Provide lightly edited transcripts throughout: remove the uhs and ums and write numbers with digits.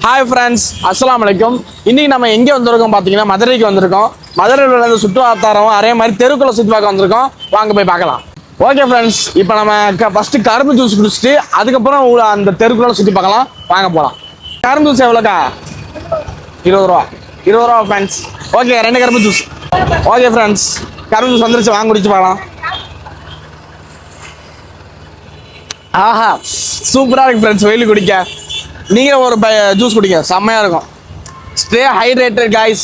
Hi friends, அஸ்ஸலாமு அலைக்கும். இன்னைக்கு நம்ம எங்கே வந்திருக்கோம் பார்த்தீங்கன்னா மதுரைக்கு வந்திருக்கோம். மதுரையில் உள்ள சுற்றுலாத்தாரம் அதே மாதிரி தெருக்குள்ள சுற்றி பார்க்க வந்திருக்கோம். வாங்க போய் பார்க்கலாம். ஓகே ஃப்ரெண்ட்ஸ், இப்போ நம்ம ஃபஸ்ட்டு கரும்பு ஜூஸ் குடிச்சிட்டு அதுக்கப்புறம் அந்த தெருக்குள்ள சுற்றி பார்க்கலாம். வாங்க போகலாம். கரும்பு ஜூஸ் எவ்வளோக்கா? 20 ரூபா. 20 ரூபா ஃப்ரெண்ட்ஸ். ஓகே, 2 கரும்பு ஜூஸ். ஓகே ஃப்ரெண்ட்ஸ், கரும்பு ஜூஸ் வந்துருச்சு, வாங்க குடிச்சு பார்க்கலாம். ஆஹா, சூப்பராக இருக்கு ஃப்ரெண்ட்ஸ். வெயில் குடிக்க நீங்கள் ஒரு ஜூஸ் குடிங்க, செம்மையாக இருக்கும். Stay hydrated guys.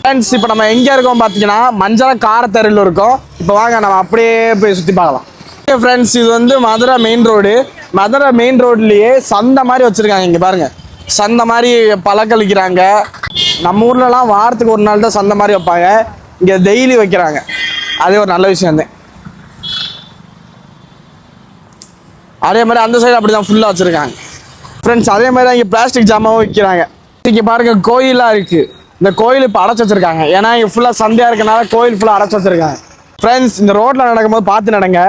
ஃப்ரெண்ட்ஸ், இப்போ நம்ம எங்கே இருக்கோம் பார்த்தீங்கன்னா மஞ்சள் காரத்தெருவில் இருக்கோம். இப்போ வாங்க நம்ம அப்படியே போய் சுற்றி பார்க்கலாம். ஓகே ஃப்ரெண்ட்ஸ், இது வந்து Madurai main road. Madurai main ரோட்லேயே சந்தை மாதிரி வச்சுருக்காங்க. இங்கே பாருங்கள், சந்தை மாதிரி பழக்களிக்கிறாங்க. நம்ம ஊர்லலாம் வாரத்துக்கு ஒரு நாள் தான் சந்தை மாதிரி வைப்பாங்க. இங்கே டெய்லி வைக்கிறாங்க. அதே ஒரு நல்ல விஷயம் தான். அதே மாதிரி அந்த சைடு அப்படி தான் ஃபுல்லாக வச்சுருக்காங்க ஃப்ரெண்ட்ஸ். அதே மாதிரி தான் இங்கே பிளாஸ்டிக் ஜாமாவும் விற்கிறாங்க. இங்கே பாருங்கள், கோயிலாக இருக்குது. இந்த கோயில் இப்போ அடைச்சி வச்சுருக்காங்க. ஏன்னா இங்கே ஃபுல்லாக சந்தையாக இருக்கனால கோயில் ஃபுல்லாக அடைச்சி வச்சுருக்காங்க. ஃப்ரெண்ட்ஸ், இந்த ரோட்டில் நடக்கும்போது பார்த்து நடங்க.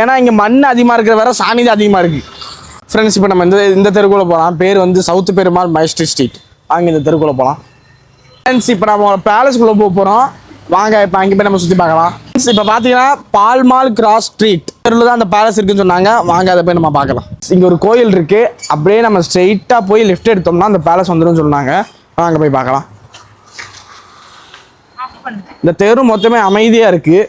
ஏன்னா இங்கே மண் அதிகமாக இருக்கிற வேற சாணி தான் அதிகமாக இருக்குது. ஃப்ரெண்ட்ஸ், இப்போ நம்ம இந்த தெருக்குள்ளே போகலாம். பேர் வந்து சவுத் பெருமாள் மைஸ்ட்ரி ஸ்ட்ரீட். வாங்க இந்த தெருக்குள்ளே போகலாம். ஃப்ரெண்ட்ஸ், இப்போ நம்ம பேலஸ்குள்ளே போக போகிறோம். வாங்க இப்போ அங்கே போய் நம்ம சுற்றி பார்க்கலாம். இப்போ பார்த்தீங்கன்னா பால்மால் கிராஸ் ஸ்ட்ரீட் தெருவில் தான் அந்த பேலஸ் இருக்குன்னு சொன்னாங்க. வாங்க அதை போய் நம்ம பார்க்கலாம். இங்கே ஒரு கோயில் இருக்குது. அப்படியே நம்ம ஸ்ட்ரெயிட்டாக போய் லெஃப்ட் எடுத்தோம்னா அந்த பேலஸ் வந்துடும் சொன்னாங்க. வாங்க போய் பார்க்கலாம். இந்த தெரு மொத்தமே அமைதியாக இருக்குது.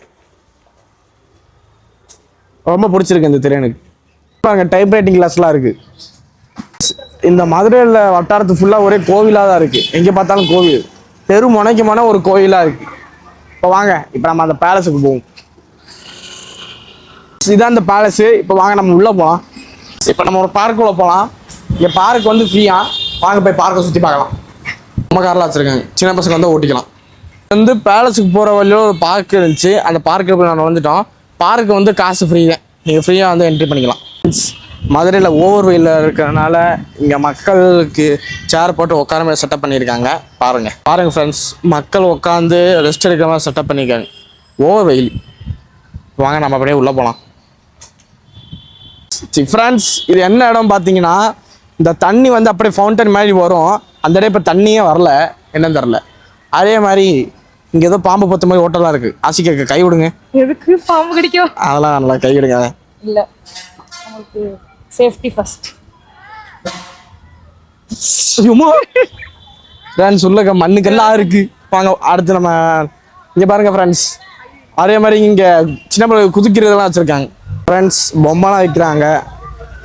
ரொம்ப பிடிச்சிருக்கு இந்த தெரு எனக்கு. அங்கே டைப் ரைட்டிங் கிளாஸ்லாம் இருக்குது. இந்த மதுரையில் வட்டாரத்து ஃபுல்லாக ஒரே கோவிலாக தான் இருக்குது. எங்கே பார்த்தாலும் கோவில். தெரு முனைக்குமான ஒரு கோயிலாக இருக்குது. இப்போ வாங்க இப்போ நம்ம அந்த பேலஸுக்கு போவோம். இதுதான் அந்த பேலஸு. இப்போ வாங்க நம்ம உள்ளே போகலாம். இப்போ நம்ம ஒரு பார்க்குள்ளே போகலாம். இங்கே பார்க் வந்து ஃப்ரீயா. வாங்க போய் பார்க்கை சுற்றி பார்க்கலாம். நம்ம காரெலாம் வச்சுருக்காங்க, சின்ன பசங்க வந்து ஓட்டிக்கலாம். வந்து பேலஸுக்கு போகிற வழியில் ஒரு பார்க் இருந்துச்சு. அந்த பார்க்கில் போய் நம்ம வந்துட்டோம். பார்க்கு வந்து காசு ஃப்ரீ தான். நீங்கள் ஃப்ரீயாக வந்து என்ட்ரி பண்ணிக்கலாம். மதுரையில் ஓவர் வெயிலில் இருக்கிறதுனால இங்கே மக்களுக்கு சேர் போட்டு உட்கார மாதிரி செட்டப் பண்ணியிருக்காங்க. பாருங்கள் ஃப்ரெண்ட்ஸ், மக்கள் உட்காந்து ரெஸ்ட் எடுக்கிற மாதிரி செட்டப் பண்ணியிருக்காங்க. ஓவர் வெயில். வாங்க நம்ம அப்படியே உள்ளே போகலாம். ஃப்ரெண்ட்ஸ், இது என்ன இடம் பார்த்தீங்கன்னா, இந்த தண்ணி வந்து அப்படியே ஃபவுண்டன் மாதிரி வரும். அந்த இடம் இப்போ தண்ணியே வரல, என்னன்னு தெரில. அதே மாதிரி இங்கே ஏதோ பாம்பு பத்து மாதிரி ஹோட்டலாக இருக்குது. ஆசிக்க கை விடுங்க. எதுக்கு பாம்பு கடிக்கும்? அதெல்லாம் நல்லா கை விடுங்க. இல்லை, உங்களுக்கு சேஃப்டி ஃபர்ஸ்ட். ஃப்ரெண்ட்ஸ், உள்ள மண்ணுக்கெல்லாம் இருக்கு. வாங்க அடுத்து நம்ம இங்கே பாருங்க ஃப்ரெண்ட்ஸ். அதே மாதிரி இங்கே சின்ன பிள்ளை குதிக்கிறதெல்லாம் வச்சுருக்காங்க ஃப்ரெண்ட்ஸ். பொம்மைலாம் வைக்கிறாங்க.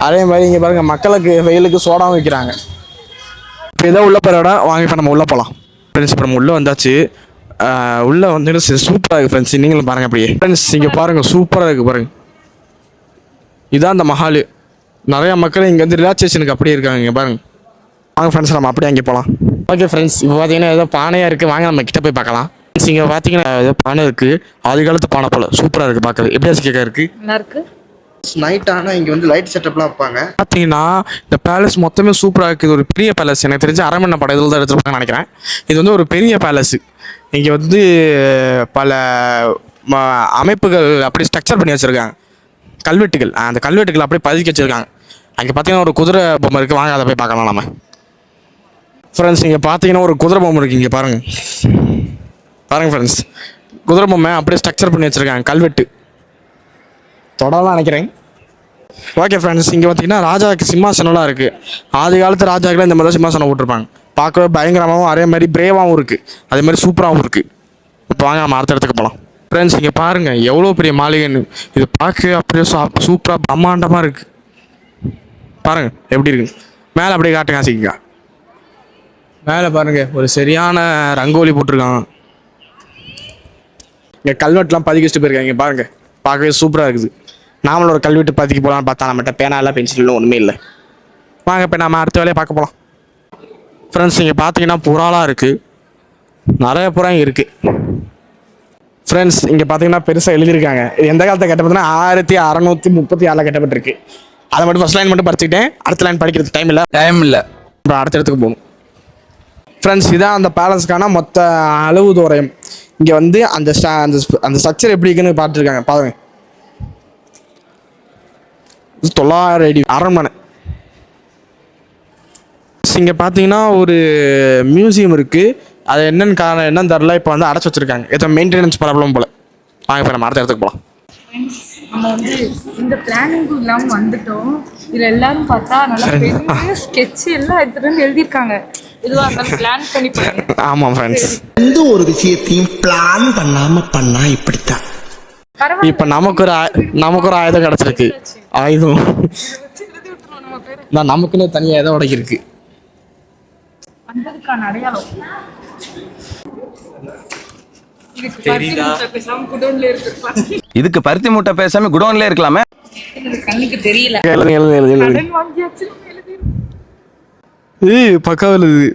அதே மாதிரி இங்கே பாருங்கள், மக்களுக்கு வெயிலுக்கு சோடாவும் வைக்கிறாங்க. இப்போ இதான் உள்ள போகிற இடம். வாங்க இப்போ நம்ம உள்ளே போகலாம். ஃப்ரெண்ட்ஸ், இப்போ நம்ம உள்ளே வந்தாச்சு. உள்ளே வந்து சூப்பராக இருக்குது ஃப்ரெண்ட்ஸ். நீங்களும் பாருங்கள் அப்படியே. ஃப்ரெண்ட்ஸ், இங்கே பாருங்கள், சூப்பராக இருக்குது பாருங்கள். இதான் அந்த மஹால். நிறையா மக்கள் இங்கே வந்து ரிலாக்ஸேஷனுக்கு அப்படியே இருக்காங்க. இங்கே பாருங்க. வாங்க ஃப்ரெண்ட்ஸ், நம்ம அப்படியே அங்கே போகலாம். ஓகே ஃப்ரெண்ட்ஸ், இப்போ பார்த்தீங்கன்னா ஏதோ பானையாக இருக்குது. வாங்க நம்ம கிட்ட போய் பார்க்கலாம். இங்கே பார்த்தீங்கன்னா ஏதோ பானை இருக்குது. ஆதி காலத்து பானை போல் சூப்பராக இருக்குது பார்க்குறது. எப்படி கேட்க இருக்குது நைட் ஆனால் இங்கே வந்து லைட் செட்டப்லாம் வைப்பாங்க. பார்த்தீங்கன்னா இந்த பேலஸ் மொத்தமே சூப்பராக இருக்குது. ஒரு பெரிய பேலஸ். எனக்கு தெரிஞ்சு அரண்மனை படம் இதில் தான் எடுத்துருப்பாங்கன்னு நினைக்கிறேன். இது வந்து ஒரு பெரிய பேலஸு. இங்கே வந்து பல அமைப்புகள் அப்படி ஸ்ட்ரக்சர் பண்ணி வச்சுருக்காங்க. கல்வெட்டுகள், அந்த கல்வெட்டுகள் அப்படியே பதுக்கி வச்சுருக்காங்க. அங்கே பார்த்தீங்கன்னா ஒரு குதிரை பொம்மை இருக்குது. வாங்க அதை போய் பார்க்கலாம் நம்ம. ஃப்ரெண்ட்ஸ், இங்கே பார்த்தீங்கன்னா ஒரு குதிரை பொம்மை இருக்குது. இங்கே பாருங்கள் ஃப்ரெண்ட்ஸ், குதிரை பொம்மை அப்படியே ஸ்ட்ரக்சர் பண்ணி வச்சுருக்காங்க. கல்வெட்டு தொடலாம் நினைக்கிறேன். ஓகே ஃப்ரெண்ட்ஸ், இங்கே பார்த்தீங்கன்னா ராஜாவுக்கு சிம்மாசனம்லாம் இருக்குது. ஆதி காலத்து ராஜாக்கள் இந்த மாதிரி தான் சிம்மாசனம் போட்டிருப்பாங்க. பார்க்கவே பயங்கரமாகவும் அதே மாதிரி பிரேவாகவும் இருக்குது. அதே மாதிரி சூப்பராகவும் இருக்குது. இப்போ வாங்க நம்ம அடுத்த இடத்துக்கு போகலாம். ஃப்ரெண்ட்ஸ், இங்கே பாருங்கள் எவ்வளோ பெரிய மாளிகைன்னு. இது பார்க்க அப்படியே சூப்பராக பிரம்மாண்டமாக இருக்குது. பாருங்கள் எப்படி இருக்குது. மேலே அப்படியே காட்டுங்க ஆசிக்கா. மேலே பாருங்கள், ஒரு சரியான ரங்கோலி போட்டிருக்காங்க. இங்கே கல்வெட்டுலாம் பதுக்கி வச்சுட்டு போயிருக்காங்க. இங்கே பாருங்கள், பார்க்கவே சூப்பராக இருக்குது. நாமளோட கல்வெட்டு பதுக்கி போகலான்னு பார்த்தா நம்மகிட்ட பேனா இல்லை, பென்சிலும் ஒன்றுமே இல்லை. வாங்க இப்போ நம்ம அடுத்த வேலையை பார்க்க போகலாம். ஃப்ரெண்ட்ஸ், இங்கே பார்த்தீங்கன்னா புறாலாம் இருக்குது. நிறைய புறா இங்கே இருக்குது. ஃப்ரெண்ட்ஸ், இங்கே பார்த்தீங்கன்னா பெருசாக எழுதியிருக்காங்க. இது எந்த காலத்தை கட்டப்பட்டுனா 1636 கட்டப்பட்டிருக்கு. அதை மட்டும் ஃபர்ஸ்ட் லைன் மட்டும் படிச்சுக்கிட்டேன். அடுத்த லைன் படிக்கிறதுக்கு டைம் இல்லை. இப்போ அடுத்த இடத்துக்கு போகணும். ஃப்ரெண்ட்ஸ், இதான் அந்த பேலஸ்க்கான மொத்த அளவு தூரம். இங்கே வந்து அந்த ஸ்ட்ரக்சர் எப்படி இருக்குன்னு பார்த்துருக்காங்க. பாருங்க, 900 அடி அரண்மனை. ஃப்ரெண்ட்ஸ் இங்கே பார்த்தீங்கன்னா ஒரு மியூசியம் இருக்குது. அது என்னன்னு காரணம் என்னன்னு தெரில. இப்போ வந்து அடைச்சி வச்சிருக்காங்க. ஏதோ மெயின்டெனன்ஸ் ப்ராப்ளம் போல். வாங்க இப்போ நம்ம அடுத்த இடத்துக்கு போகலாம். நம்ம வந்து இந்த பிளானிங் இல்லாமல் வந்துட்டோம். இதில் எல்லாரும் பார்த்தா நல்லா பெரிய ஸ்கெட்ச் எல்லாம் எடுத்துட்டு எழுதியிருக்காங்க. இதுவாக இருந்தாலும் பிளான் பண்ணி பண்ணுங்க. ஆமாம் ஃப்ரெண்ட்ஸ், எந்த ஒரு விஷயத்தையும் பிளான் பண்ணாம பண்ணா இப்படித்தான். இப்போ நமக்கு ஒரு ஆயுதம் கிடச்சிருக்கு. ஆயுதம் நான் நமக்குன்னு தனியாக ஏதோ உடைக்கிருக்கு. வந்ததுக்கான அடையாளம் இதுக்கு பருத்தி மூட்டை பேசாம குடோன்ல இருக்கலாமே. கண்ணுக்கு தெரியல. பக்காவில் இது.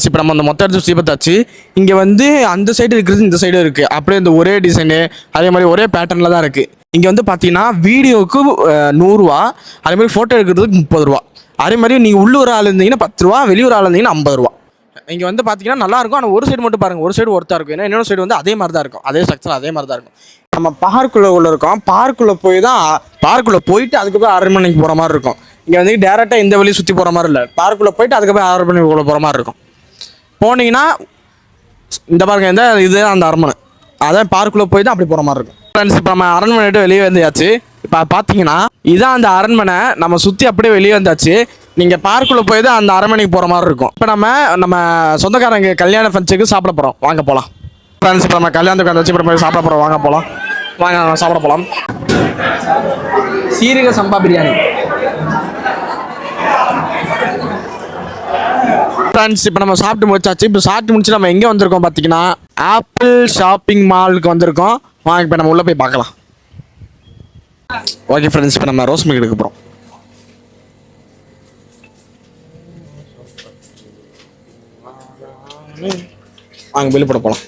இப்போ நம்ம அந்த மொத்த இடத்துல சீபத்தாச்சு. இங்கே வந்து அந்த சைடு இருக்கிறது இந்த சைடு இருக்குது. அப்படியே இந்த ஒரே டிசைனு அதே மாதிரி ஒரே பேட்டர்னில் தான் இருக்குது. இங்கே வந்து பார்த்தீங்கன்னா வீடியோவுக்கு 100 ரூபா, அதே மாதிரி ஃபோட்டோ எடுக்கிறதுக்கு 30 ரூபா. அதே மாதிரி நீங்கள் உள்ளூர் ஆள் இருந்தீங்கன்னா 10 ரூபா, வெளியூர் ஆள் இருந்தீங்கன்னா 50 ரூபா. இங்கே வந்து பார்த்தீங்கன்னா நல்லாயிருக்கும். ஆனால் ஒரு சைடு மட்டும் பாருங்கள், ஒரு சைடு ஒருத்தா இருக்கும். ஏன்னா இன்னொரு சைடு வந்து அதே மாதிரி தான் இருக்கும். அதே ஸ்ட்ரக்சர் அதே மாதிரி தான் இருக்கும். நம்ம பார்க்குள்ளே இருக்கோம். பார்க்குள்ளே போயிட்டு அதுக்கப்புறம் அரண்மனைக்கு போகிற மாதிரி இருக்கும். இங்கே வந்து டேரெக்டாக இந்த வழியை சுற்றி போகிற மாதிரி இல்லை. பார்க்குள்ளே போயிட்டு அதுக்கப்புறம் அரண்மனைக்குள்ளே போகிற மாதிரி இருக்கும். போனீங்கன்னா இந்த பாருங்க, இதுதான் அந்த அரண்மனை. அதான் பார்க்குள்ளே போய் தான் அப்படி போகிற மாதிரி இருக்கும். ஃப்ரெண்ட்ஸ், இப்போ நம்ம அரண்மனை விட்டு வெளியே வந்தாச்சு. இப்போ பார்த்தீங்கன்னா இதான் அந்த அரண்மனை. நம்ம சுற்றி அப்படியே வெளியே வந்தாச்சு. நீங்கள் பார்க்குள்ளே போய் தான் அந்த அரண்மனைக்கு போகிற மாதிரி இருக்கும். இப்போ நம்ம சொந்தக்காரங்க கல்யாண ஃபங்க்ஷனுக்கு சாப்பிட போகிறோம். வாங்க போகலாம். ஃப்ரெண்ட்ஸ், இப்போ நம்ம கல்யாணத்துக்கு வந்தாச்சு. இப்போ போய் சாப்பிட போகிறோம். வாங்க போகலாம். வாங்க சாப்பிட போகலாம். சீரக சம்பா பிரியாணி. ஃப்ரெண்ட்ஸ், இப்போ நம்ம சாப்பிட்டு முடிச்சாச்சு. இப்போ சாப்பிட்டு முடிச்சு நம்ம எங்கே வந்திருக்கோம் பார்த்தீங்கன்னா ஆப்பிள் ஷாப்பிங் மாலுக்கு வந்திருக்கோம். வாங்க இப்போ நம்ம உள்ளே போய் பார்க்கலாம். ஓகே ஃப்ரெண்ட்ஸ், இப்போ நம்ம ரோஸ் மில்க் எடுக்க போகிறோம். வாங்க பில்லு போட போகலாம்.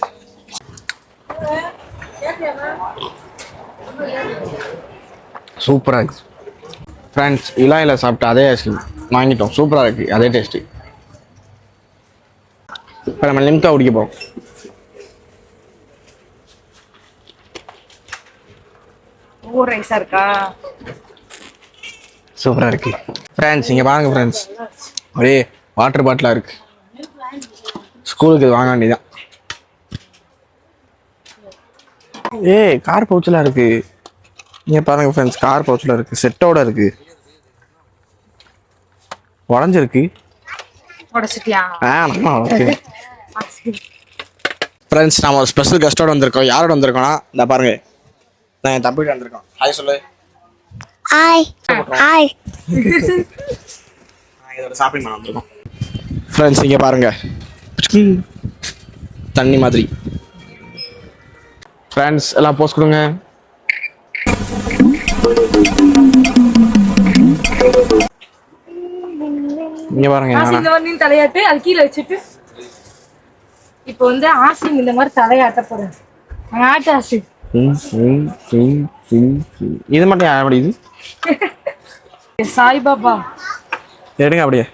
சூப்பராக இருக்குது ஃப்ரெண்ட்ஸ். இலாயில் சாப்பிட்டு அதே ஐஸ்கிரீம் வாங்கிட்டோம். சூப்பராக இருக்குது, அதே டேஸ்ட்டு. இப்போ நம்ம லிம்கா குடிக்க போகிறோம். ரைஸா இருக்கா? சூப்பராக இருக்குது ஃப்ரெண்ட்ஸ். இங்கே பாருங்க ஃப்ரெண்ட்ஸ், ஒரே வாட்டர் பாட்டிலாக இருக்குது. ஸ்கூலுக்கு இது வாங்க வேண்டியதான். கார் பவுச்செலாம் இருக்குது. இங்கே பாருங்க ஃப்ரெண்ட்ஸ், கார் பவுச்சில் இருக்குது. செட்டோட இருக்குது. உடஞ்சிருக்கு. ஃப்ரெண்ட்ஸ், நம்ம ஒரு ஸ்பெஷல் கெஸ்டோட வந்திருக்கோம். யாரோட வந்திருக்கோம்னா இந்த பாருங்க, நான் என் தம்பிகிட்ட வந்திருக்கோம். ஹாய் சொல்லு. Hi hi. இதோட ஷாப்பிங் பண்ண வந்திருக்கோம். ஃப்ரெண்ட்ஸ், இங்கே பாருங்க, தண்ணி மாதிரி. ஃப்ரெண்ட்ஸ் எல்லாம் போஸ்ட் கொடுங்க. இங்க பாருங்க, தலையாட்டு அது கீழே வச்சுட்டு இப்போ வந்து ஆசிங் இந்த மாதிரி தலையாட்ட போறேன். ஆட்ட ஆசி இது மட்டும் அப்படி இது சாய்பாபா எடுங்க. அப்படியே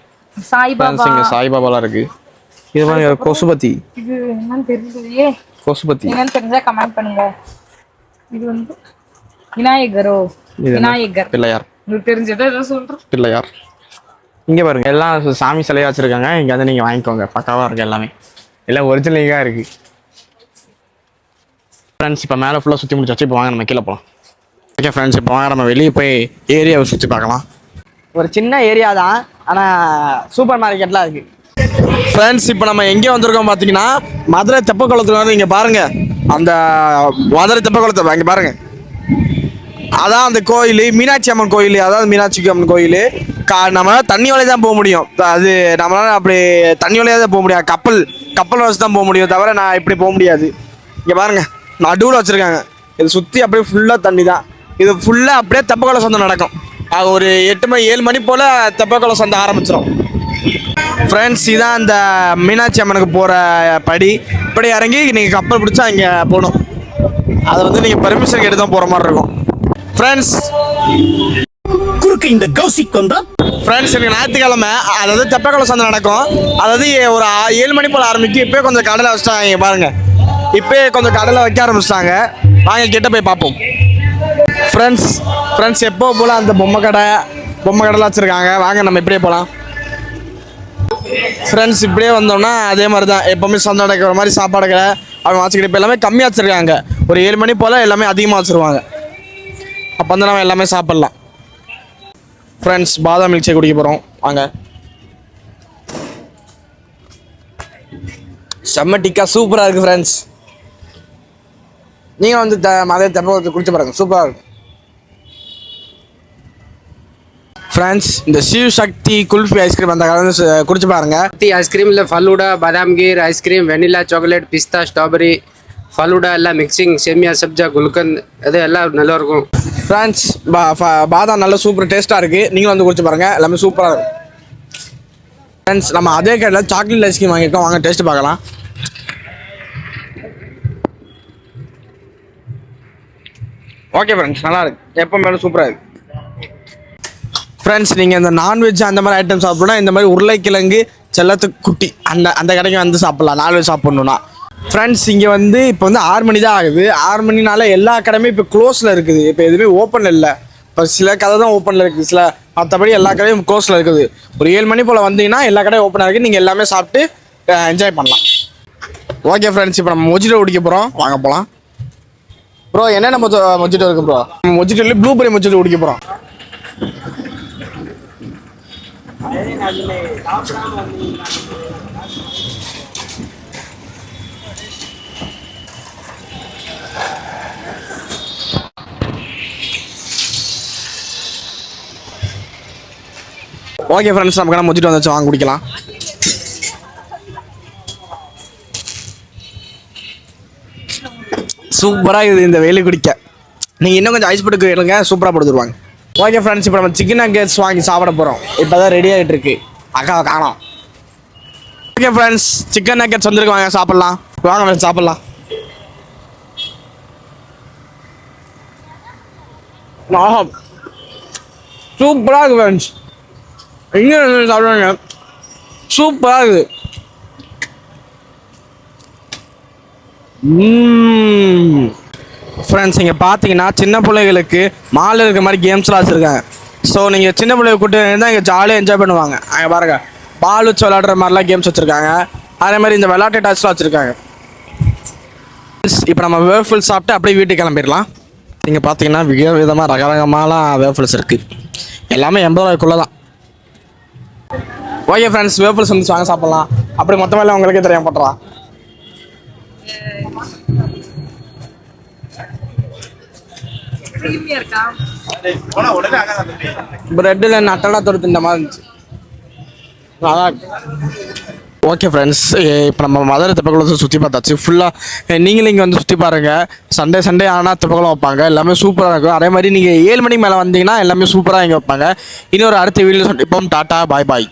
சாய்பாபா, இங்க சாய்பாபாலாம் இருக்கு. இது பாருங்க, கொசுபத்தி. இது என்னன்னு தெரியலையே. கொசுபத்தி என்னன்னு தெரிஞ்சா கமெண்ட் பண்ணுங்க. இது வந்து விநாயகரோ? விநாயகர் பிள்ளையார். உங்களுக்கு தெரிஞ்சதை ஏதோ சொல்றேன். பிள்ளையார். இங்கே பாருங்க, எல்லாம் சாமி சிலையாக வச்சுருக்காங்க. இங்கே வந்து நீங்கள் வாங்கிக்கோங்க. பக்காவாக இருக்குது. எல்லாமே எல்லாம் ஒரிஜினலாக இருக்குது. ஃப்ரெண்ட்ஸ், இப்போ மேலே ஃபுல்லாக சுற்றி முடிச்சாச்சு. இப்போ வாங்க நம்ம கீழே போகலாம். ஓகே ஃப்ரெண்ட்ஸ், இப்போ வாங்க நம்ம வெளியே போய் ஏரியாவை சுற்றி பார்க்கலாம். ஒரு சின்ன ஏரியா தான், ஆனால் சூப்பர் மார்க்கெட்லாம் இருக்குது. ஃப்ரெண்ட்ஸ், இப்போ நம்ம எங்கே வந்திருக்கோம் பார்த்தீங்கன்னா மதுரை தெப்பக்குளத்தில் வந்து இங்கே பாருங்கள். அந்த மதுரை தெப்பக்குளத்தை இங்கே பாருங்கள். அதான் அந்த கோயில், மீனாட்சி அம்மன் கோயில். அதாவது மீனாட்சி அம்மன் கோயில். நம்மளால தண்ணி வழியாக தான் போக முடியும். அது நம்மளால அப்படி தண்ணி வழியாக தான் போக முடியாது. கப்பல் வச்சு தான் போக முடியும், தவிர நான் இப்படி போக முடியாது. இங்கே பாருங்க, நடுவில் வச்சுருக்காங்க. இது சுற்றி அப்படியே ஃபுல்லாக தண்ணி தான். இது ஃபுல்லாக அப்படியே தெப்பக்குள சந்தை நடக்கும். அது ஒரு 8 மணி 7 மணி போல் தெப்பக்குள சந்தை ஆரம்பிச்சிடும். ஃப்ரெண்ட்ஸ், இதான் அந்த மீனாட்சி அம்மனுக்கு போகிற படி. இப்படி இறங்கி நீங்கள் கப்பல் பிடிச்சா இங்கே போகணும். அதை வந்து நீங்கள் பெர்மிஷன் கேட்டு தான் போகிற மாதிரி இருக்கும். ஃப்ரெண்ட்ஸ், குறுக்கு இந்த கௌசிக் வந்தா ஃப்ரெண்ட்ஸ், எனக்கு ஞாயிற்றுக்கிழமை அதாவது தெப்பக்குள சந்தை நடக்கும். அதாவது ஒரு 7 மணி போல் ஆரம்பிக்கும். இப்போயே கொஞ்சம் கடலை வச்சுட்டாங்க பாருங்க. இப்போயே கொஞ்சம் கடலை வைக்க ஆரம்பிச்சிட்டாங்க. வாங்க கிட்ட போய் பார்ப்போம். ஃப்ரெண்ட்ஸ், எப்போ போல் அந்த பொம்மை கடை பொம்மை கடைலாம் வச்சுருக்காங்க. வாங்க நம்ம இப்படியே போகலாம் ஃப்ரெண்ட்ஸ். இப்படியே வந்தோம்னா அதே மாதிரி தான் எப்போவுமே சந்தை அடைக்கிற மாதிரி சாப்பாடு கடை அவன் வச்சுக்கிட்டு இப்போ எல்லாமே கம்மியாக வச்சுருக்காங்க. ஒரு 7 மணி போல் எல்லாமே அதிகமாக வச்சுருவாங்க. அப்போ வந்து நம்ம எல்லாமே சாப்பிட்லாம். ஃப்ரெண்ட்ஸ் பாதாம் மில்க் ஷேக் குடிக்க போகிறோம். வாங்க. செம்ம டிக்கா சூப்பராக இருக்குது ஃப்ரெண்ட்ஸ். நீங்கள் வந்து மதிய தெப்பத்தை குடிச்சு பாருங்க, சூப்பராக இருக்கும் ஃப்ரெண்ட்ஸ். இந்த शिव शक्ति कुल्फी ஐஸ்கிரீம் அந்த கலந்து குடிச்சு பாருங்க. ஐஸ்கிரீமில் ஃபலூடா, பாதாம் கீர் ஐஸ்கிரீம், வெனிலா, சாக்லேட், பிஸ்தா, ஸ்ட்ராபெரி, ஃபலூடா எல்லாம் மிக்சிங், சேமியா, சப்ஜா, குல்கந்த் இது எல்லாம் நல்லா இருக்கும் ஃப்ரெண்ட்ஸ். பாதாம் நல்ல சூப்பர் டேஸ்ட்டாக இருக்குது. நீங்களும் வந்து குடிச்சு பாருங்கள், எல்லாமே சூப்பராக இருக்கும் ஃப்ரெண்ட்ஸ். நம்ம அதே கடையில் சாக்லேட் ஐஸ்கிரீம் வாங்கியிருக்கோம். வாங்க டேஸ்ட்டு பார்க்கலாம். ஓகே ஃப்ரெண்ட்ஸ், நல்லா இருக்கு. எப்போ மேலும் சூப்பராக இருக்குது ஃப்ரெண்ட்ஸ். நீங்கள் இந்த நான்வெஜ் அந்த மாதிரி ஐட்டம் சாப்பிட்ணுன்னா இந்த மாதிரி உருளைக்கிழங்கு செல்லத்துக்கு குட்டி அந்த கடைக்கு வந்து சாப்பிட்லாம் நான்வெஜ் சாப்பிட்ணுன்னா ஃப்ரெண்ட்ஸ். இங்கே வந்து இப்போ வந்து 6 மணி தான் ஆகுது. 6 மணினால எல்லா கடையுமே இப்போ க்ளோஸில் இருக்குது. இப்போ எதுவுமே ஓப்பனில் இல்லை. இப்போ சில கடை தான் ஓப்பனில் இருக்குது, சில மற்றபடி எல்லா கடையும் க்ளோஸில் இருக்குது. ஒரு 7 மணி போல் வந்தீங்கன்னா எல்லா கடையும் ஓப்பனாக இருக்குது. நீங்கள் எல்லாமே சாப்பிட்டு என்ஜாய் பண்ணலாம். ஓகே ஃப்ரெண்ட்ஸ், இப்போ நம்ம மொஜிட்டோ குடிக்க போகிறோம். வாங்க போகலாம். ப்ரோ என்னென்ன மொஜிட்டோ இருக்குது ப்ரோ? மொஜிட்டோல ப்ளூபெரி மொஜிட்டோ குடிக்க போகிறோம். ஓகே ஃப்ரெண்ட்ஸ், நமக்கு மொஜிட்டோ வந்துச்சு, வாங்க குடிக்கலாம். சூப்பராக இருக்குது இந்த வெயில் குடிக்க. நீங்கள் இன்னும் கொஞ்சம் ஐஸ் போட்டு கேளுங்க, சூப்பராக கொடுத்துருவாங்க. ஓகே ஃப்ரெண்ட்ஸ், இப்போ நம்ம சிக்கன் நக்கெட்ஸ் வாங்கி சாப்பிட போகிறோம். இப்போ தான் ரெடி ஆகிட்டு இருக்கு. அக்காவை காணோம். ஓகே ஃப்ரெண்ட்ஸ், சிக்கன் நக்கெட்ஸ் வந்துருக்கு. வாங்க சாப்பிட்லாம். வாங்க ஃப்ரெண்ட்ஸ் சாப்பிட்லாம். சூப்பராக இருக்குது ஃப்ரெண்ட்ஸ். எங்கே சாப்பிடுவாங்க, சூப்பராக இருக்குது. ஃப்ரெண்ட்ஸ், இங்கே பார்த்தீங்கன்னா சின்ன பிள்ளைகளுக்கு மாலில் இருக்கிற மாதிரி கேம்ஸ்லாம் வச்சுருக்காங்க. ஸோ நீங்கள் சின்ன பிள்ளைங்க கூட்டு இருந்தால் இங்கே ஜாலியாக என்ஜாய் பண்ணுவாங்க. அங்கே பாருங்க, பால் வச்சு விளாடுற மாதிரிலாம் கேம்ஸ் வச்சுருக்காங்க. அதே மாதிரி இந்த விளையாட்டு டாஸ்லாம் வச்சுருக்காங்க. இப்போ நம்ம வேஃபிள்ஸ் சாப்பிட்டு அப்படியே வீட்டுக்கு கிளம்பிடலாம். இங்கே பார்த்தீங்கன்னா விதமாக ரகரகமாலாம் வேஃபிள்ஸ் இருக்குது. எல்லாமே 80 ரூபாய்க்குள்ளே தான். ஓகே ஃப்ரெண்ட்ஸ், வேஃபிள்ஸ் வந்து வாங்க சாப்பிட்லாம். அப்படி மொத்தமாக எல்லாம் உங்களுக்கே தெரியாம பண்ணுறா. பிரெட்டில் நட்டலா தொடுத்து இந்த மாதிரி இருந்துச்சு. நல்லா இருக்கு. ஓகே ஃப்ரெண்ட்ஸ், இப்போ நம்ம மதுரை தெப்பக்குளத்தை சுற்றி பார்த்தாச்சு ஃபுல்லாக. நீங்களும் இங்கே வந்து சுற்றி பாருங்கள். சண்டே ஆனால் தெப்பக்குளம் வைப்பாங்க. எல்லாமே சூப்பராக இருக்கும். அதே மாதிரி நீங்கள் 7 மணிக்கு மேலே வந்தீங்கன்னா எல்லாமே சூப்பராக இங்கே வைப்பாங்க. இன்னொரு அடுத்த வீடியோ சந்திப்போம். டாட்டா பாய் பாய்.